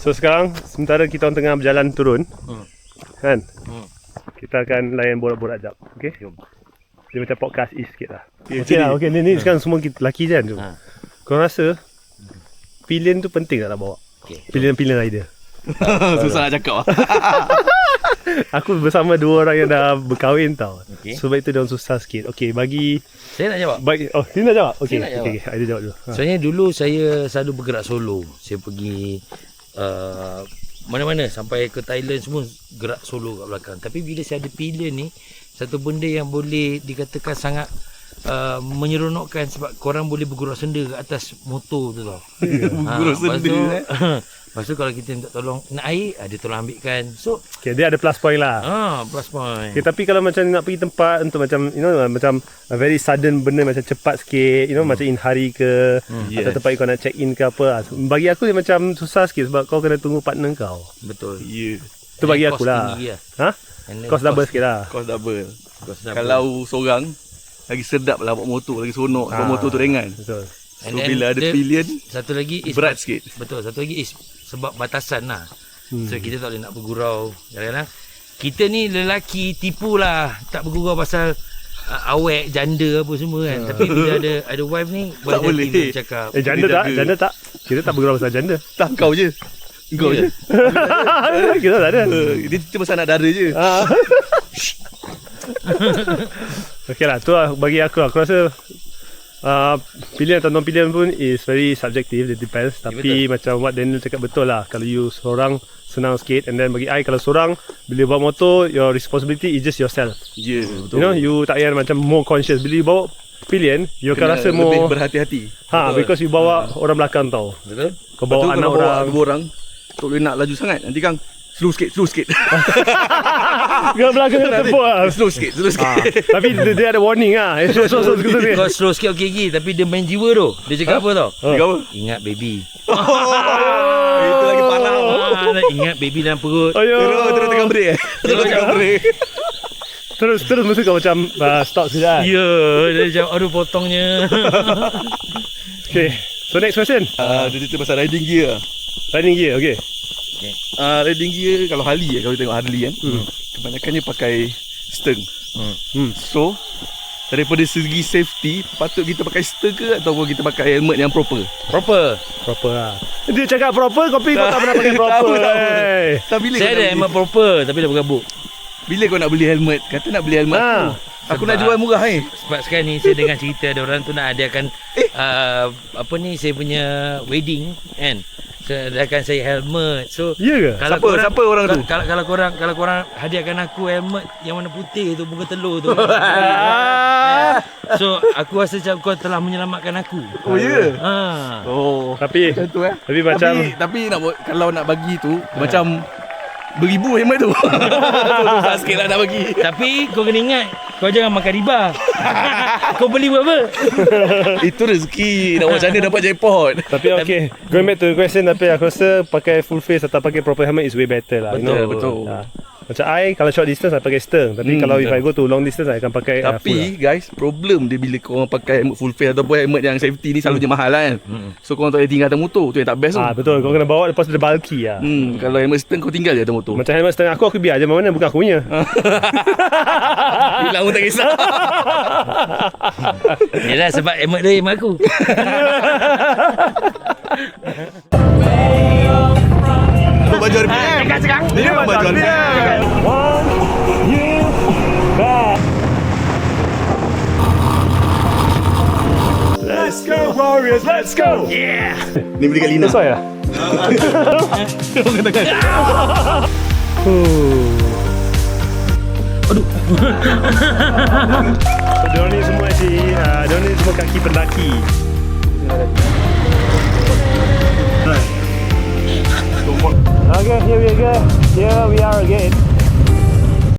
So sekarang sementara kita orang tengah berjalan turun, kan? Kita akan layan borak-borak jap, okey? Dia macam podcast sikit lah. Okey lah, okey. Ni sekarang semua kita lelaki je kan. Korang rasa pilihan tu penting tak nak bawa? Pilihan rider. Susah nak cakap lah. Aku bersama dua orang yang dah berkahwin tau. Sebab itu dia orang susah sikit. Okey, bagi saya nak jawab. Dia nak jawab? Okey, okey. Ada jawab dulu. Sebenarnya dulu saya selalu bergerak solo. Saya pergi mana-mana sampai ke Thailand semua gerak solo kat belakang. Tapi bila saya ada pilihan ni, satu benda yang boleh dikatakan sangat menyeronokkan sebab korang boleh bergurau senda kat atas motor tu tau. Bergurau senda. Lepas tu kalau kita minta tolong nak air, dia tolong ambilkan. So Okay, dia ada plus point lah. Plus point. Okay, tapi kalau macam nak pergi tempat untuk macam macam very sudden benda macam cepat sikit, macam in hari ke atau tempat kau nak check in ke apa, bagi aku dia macam susah sikit sebab kau kena tunggu partner kau. Betul. Tu bagi aku lah. Cost double sikit lah. Cost double. Kalau seorang lagi sedap lah bawa motor, lagi seronok bawa motor tu ringan. Betul. So bila ada pilihan, satu lagi is berat sikit. Betul, satu lagi is sebab batasan lah. So kita tak boleh nak bergurau. Kadang-kadang kita ni lelaki tipu lah, tak bergurau pasal awek, janda apa semua kan. Tapi bila ada wife ni tak boleh cakap. Janda tak. Kita tak bergurau pasal janda. Tak, kau je. Kau je. Kita tak ada. Dia cerita pasal anak dara je. Okay lah, tu lah bagi aku. Aku rasa pilihan atau non-pilihan pun is very subjective, it depends. Tapi macam what Daniel cakap betul lah. Kalau you seorang senang sikit, and then bagi I kalau seorang bila bawa motor, your responsibility is just yourself. Betul. You tak payah macam more conscious. Bila you bawa pilihan, you akan rasa more lebih berhati-hati. Because you bawa orang belakang tau. Betul. Kau bawa anak orang. Dua orang tak boleh nak laju sangat. Nanti kan slow sikit. Kau belakang kena tepuk lah. Slow sikit. Tapi dia ada warning lah. Kau slow sikit okey. Tapi dia main jiwa tu. Dia cakap apa tau? Cakap apa? Ingat baby. Itu lagi parah. Ingat baby dalam perut. Terus tekan break. Terus mesti kau macam stop sekejap. Ya, dia macam aduh potongnya. Okay, so next question. Dia cerita pasal riding gear. Riding gear, okay. Riding gear kalau Harley kalau tengok Harley kan, kebanyakannya pakai stern. So daripada segi safety, patut kita pakai stern ke ataupun kita pakai helmet yang proper? Proper lah. Dia cakap proper, kopi kau tak pernah pakai proper. Saya ada helmet proper tapi dah bergabung. Bila kau nak beli helmet? Kata nak beli helmet aku nak jual murah Sebab sekarang ni saya dengar cerita ada orang tu nak adakan saya punya wedding kan. Sedangkan saya helmet. So kalau siapa orang tu? Kalau korang hadiahkan aku helmet yang warna putih tu, bunga telur tu. So aku rasa macam kau telah menyelamatkan aku. Oh ya. Tapi macam tapi kalau nak bagi tu macam beribu helmet tu. Susah sikit lah nak bagi. Tapi kau kena ingat, kau jangan makan riba. Kau beli buat apa? Itu rezeki. Nak macam mana dapat jackpot. Tapi okay, going back to the question, tapi aku rasa pakai full face atau pakai proper helmet is way better lah. Betul. Macam I kalau short distance I pakai stern. Tapi kalau if I go to long distance I akan pakai tapi guys, problem dia bila korang pakai helmet full face ataupun helmet yang safety ni selalunya mahal lah kan. So korang tak boleh tinggal atas motor. Tu yang tak best tu. Betul, kau kena bawa lepas tu dia bulky lah. Kalau helmet stern kau tinggal je atas motor. Macam helmet stern aku biar je mana bukan aku punya. Hilang pun tak kisah. Yelah sebab helmet dia helmet aku. Baju RPM. Dia baju RPM. Let's go Warriors, let's go. Yeah. Ni beli kat Lina. Sesuai lah. Aduh. Diorang ni semua diorang ni semua kaki pendaki. Okay, here we are again.